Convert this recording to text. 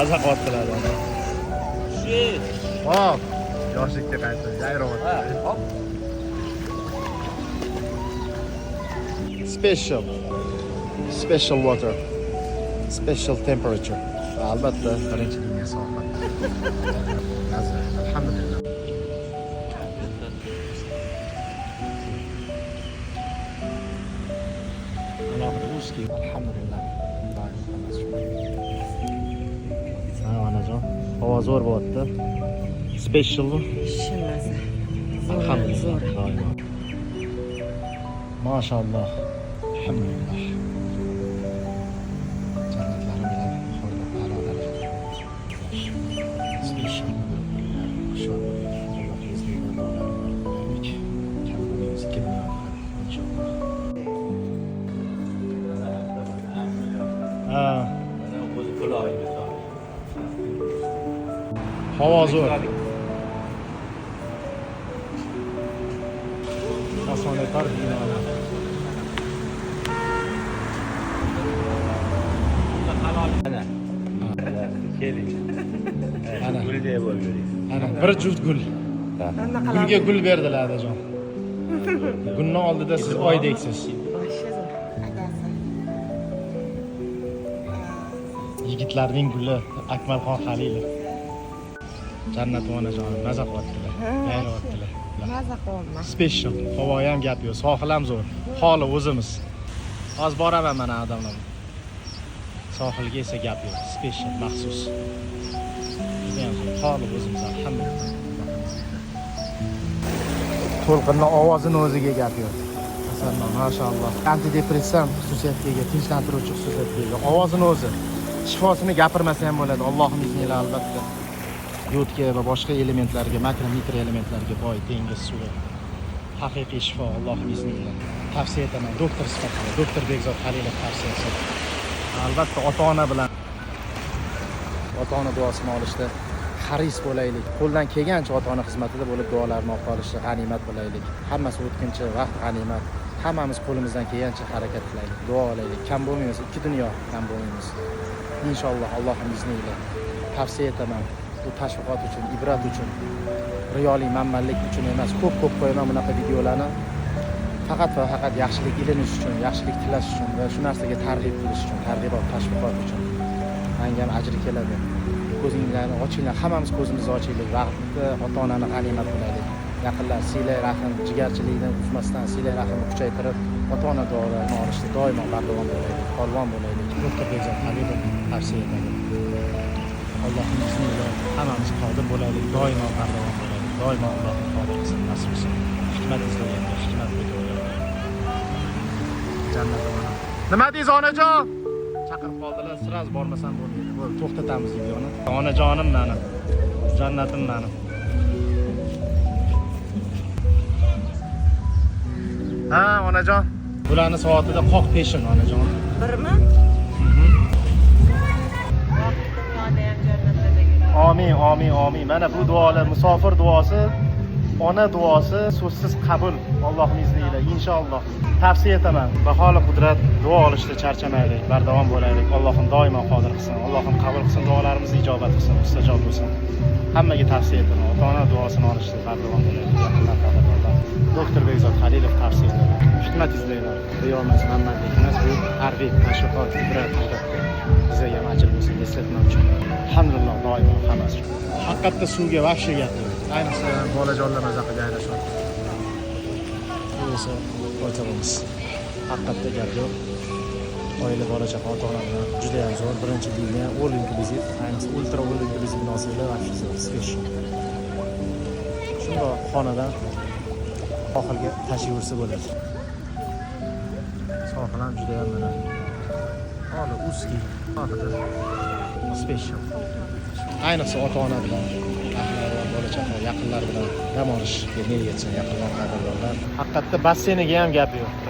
maza qilyaptilar. Hop, yoshlikka qaytdi, yayroqyapti. Hop. Special water. Special temperature. Albatta, birinchi liniya sohib. Alhamdulillah. Alhamdulillah. Onajon, havo zo'r bo'lyapti. Special. Shimasi. Alhamdulillah. Mashallah. Alhamdulillah. Jannatlarim bilan xorda barobar. Special. Shu Alloh izniga bo'lardik. Kalbimiz kelmaydi inshaalloh. Havo zo'r. Osmonetar binolar. Ana. Keling. Ana. Gulga bo'ldi. Ana bir juft gul. Gulga gul berdilar adajon. Gulning oldida siz oydeksiz. Yigitlarning guli Akmalxon Halilov. Jannat onajon maza qilyaptilar. Yayroqyaptilar. Maza qilyapman. Special. Havo ham gap yo'q. Sohil ham zo'r. Holi o'zimiz. Hozir boraman mana odamlar. Sohilga esa gap yo'q. Special maxsus. Judayam zo'r. Holi o'zimiz alhamdulillah. To'lqinning ovozini o'ziga gap yo'q. Masalan, mashalloh. Antidepressan xususiyatga ega, tinchlantiruvchi xususiyatga ega. Ovozini o'zi shifosini gapirmasa ham bo'ladi. Allohning izniga albatta. Yodga va boshqa elementlarga, makro mikro elementlarga boy dengiz suvi. Haqiqiy shifo Allohning izniga. Tavsiya etaman doktor sifatida, doktor Bekzod Halilov tavsiyasi. Albatta ota-ona bilan ota-ona duosini olishda haris bo'laylik. Qo'ldan kelgancha ota-ona xizmatida bo'lib duolarni olishda g'animat bo'laylik. Hammasi o'tkinchi, vaqt g'animat. Hammamiz qo'limizdan kelgancha harakat qilaylik, duo olaylik. Kam bo'lmaymiz, ikki dunyo kam bo'lmaymiz. Inshaalloh Allohning izniga tavsiya etaman. Bu tashviqot uchun, ibrat uchun, riyoli manmanlik uchun emas. Ko'p qo'yaman bunaqa videolarni. Faqat va faqat yaxshilik ilinish uchun, yaxshilik tilash uchun va shu narsaga targ'ib qilish uchun, targ'ibot, tashviqot uchun. Menga ham ajri keladi. Ko'zinglarni ochinglar, hammamiz ko'zimizni ochaylik. Vaqtda ota-onani g'animat qilaylik. Yaqinlar silay rahim, jigarchilikni uzmasdan silay rahimni kuchaytirib, ota-ona duolarini olishda doimo bardavom bo'laylik, polvon bo'laylik. Doktor Bekzod Halilov tavsiya etadi. Allohning izniga hammamiz qodir bo'laylik, doimo bardavom bo'laylik. Doimo Allohning qodir qilsin, nasib qilsin. Hikmat izlayapti, hikmat videolar. Jannat ona. Nima deysiz onajon? Chaqirib qoldilar, siraz bormasam bo'lmaydi. Bo'ldi, to'xtatamiz videoni. Onajonim meni. Jannatim meni. Ha, onajon. Bularni soatida qoq peshin onajon. Birmi? Amin. Mana bu duolar musofir duosi, ona duosi so'zsiz qabul. Allohning izniga inshaalloh. Tavsiya etaman. Baholi qudrat duo olishda charchamaylik, bardavom bo'laylik. Allohim doimo qodir qilsin. Allohim qabul qilsin, duolarimizni ijobat qilsin, istijob bo'lsin. Hammaga tavsiya etaman. Ota-ona duosini olishda bardavom bo'laylik. Yaqinlar qadrdonlar. Doktor Bekzod Halilov tavsiya etadi. Hikmat izlaylar. Riyomiz, manmanlik emas, bu tarbiya, tashviqot, ibrat. Bizga ham ajr bo'lsin, eslatma uchun. Alhamdulillah, doimo hammasi. Haqiqatda suvga vahshiy gap. Ayniqsa bolajonlar maza qilib aylashyapti. Bu esa foydamiz. Haqiqatda gap yo'q. Oila bola-chaqa ota-ona bilan juda ham zo'r. Birinchi liniya all inclusive, ayniqsa ultra all inclusive munosabatlar vahshiy zo'r, special. Shundoq xonadan sohilga tashib yursa bo'ladi. Sohil ham juda ham mana. Hali узкий, haqida special. Ayniqsa ota-ona bilan, bola-chaqa, yaqinlar bilan dam olishga niyat etsin, yaqinlar qadrdonlar. Haqiqatda basseyniga ham gap yo'q.